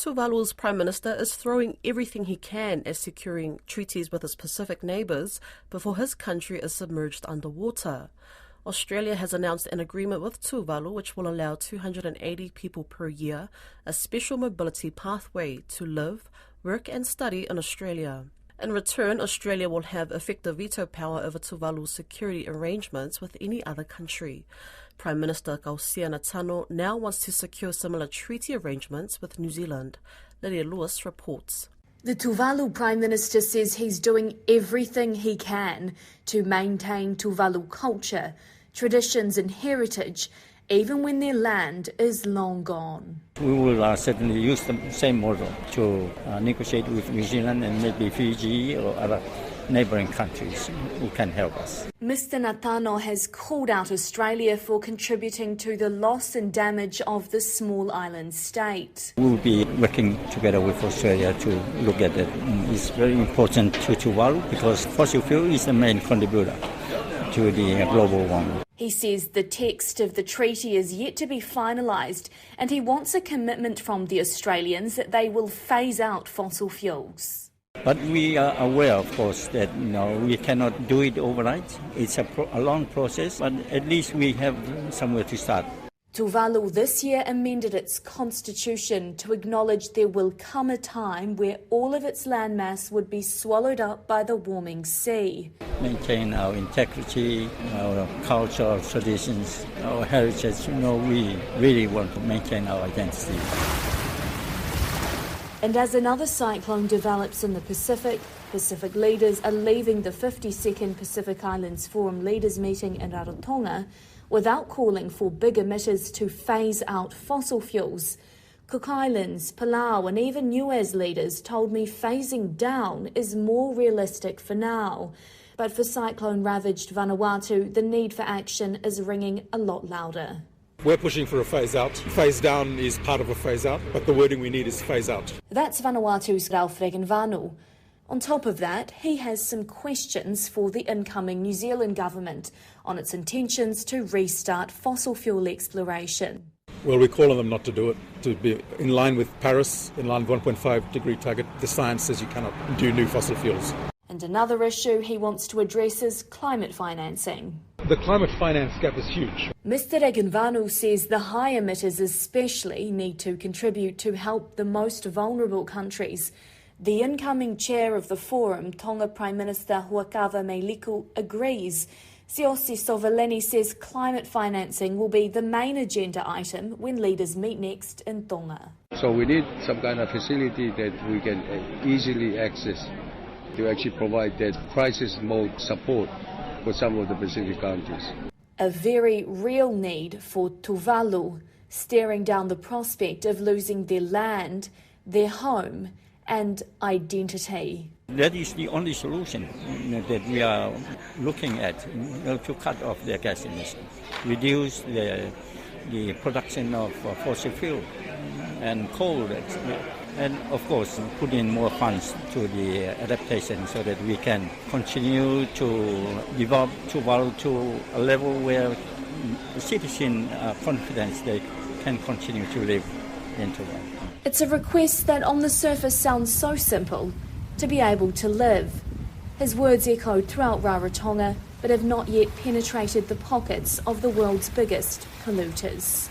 Tuvalu's Prime Minister is throwing everything he can at securing treaties with his Pacific neighbours before his country is submerged underwater. Australia has announced an agreement with Tuvalu which will allow 280 people per year a special mobility pathway to live, work and study in Australia. In return, Australia will have effective veto power over Tuvalu's security arrangements with any other country. Prime Minister Kausiana Tano now wants to secure similar treaty arrangements with New Zealand. Lydia Lewis reports. The Tuvalu Prime Minister says he's doing everything he can to maintain Tuvalu culture, traditions and heritage, even when their land is long gone. We will certainly use the same model to negotiate with New Zealand and maybe Fiji or other neighbouring countries who can help us. Mr Natano has called out Australia for contributing to the loss and damage of the small island state. We will be working together with Australia to look at it. It's very important to Tuvalu because fossil fuel is the main contributor to the global warming. He says the text of the treaty is yet to be finalised and he wants a commitment from the Australians that they will phase out fossil fuels. But we are aware, of course, that we cannot do it overnight. It's a long process, but at least we have somewhere to start. Tuvalu this year amended its constitution to acknowledge there will come a time where all of its landmass would be swallowed up by the warming sea. Maintain our integrity, our culture, our traditions, our heritage. We really want to maintain our identity. And as another cyclone develops in the Pacific leaders are leaving the 52nd Pacific Islands Forum Leaders Meeting in Rarotonga without calling for big emitters to phase out fossil fuels. Cook Islands, Palau and even Niue's leaders told me phasing down is more realistic for now. But for cyclone-ravaged Vanuatu, the need for action is ringing a lot louder. We're pushing for a phase out. Phase down is part of a phase out, but the wording we need is phase out. That's Vanuatu's Ralph Regenvanu. On top of that, he has some questions for the incoming New Zealand government on its intentions to restart fossil fuel exploration. Well, we call on them not to do it, to be in line with Paris, in line with 1.5 degree target. The science says you cannot do new fossil fuels. And another issue he wants to address is climate financing. The climate finance gap is huge. Mr Regenvanu says the high emitters especially need to contribute to help the most vulnerable countries. The incoming chair of the forum, Tonga Prime Minister Huakava Meiliku, agrees. Siosi Sovaleni says climate financing will be the main agenda item when leaders meet next in Tonga. So we need some kind of facility that we can easily access to actually provide that crisis mode support for some of the Pacific countries. A very real need for Tuvalu, staring down the prospect of losing their land, their home and identity. That is the only solution that we are looking at to cut off their gas emissions, reduce the production of fossil fuel and coal, and of course put in more funds to the adaptation so that we can continue to develop Tuvalu to a level where the citizens are confident they can continue to live in Tuvalu. It's a request that on the surface sounds so simple, to be able to live. His words echoed throughout Rarotonga, but have not yet penetrated the pockets of the world's biggest polluters.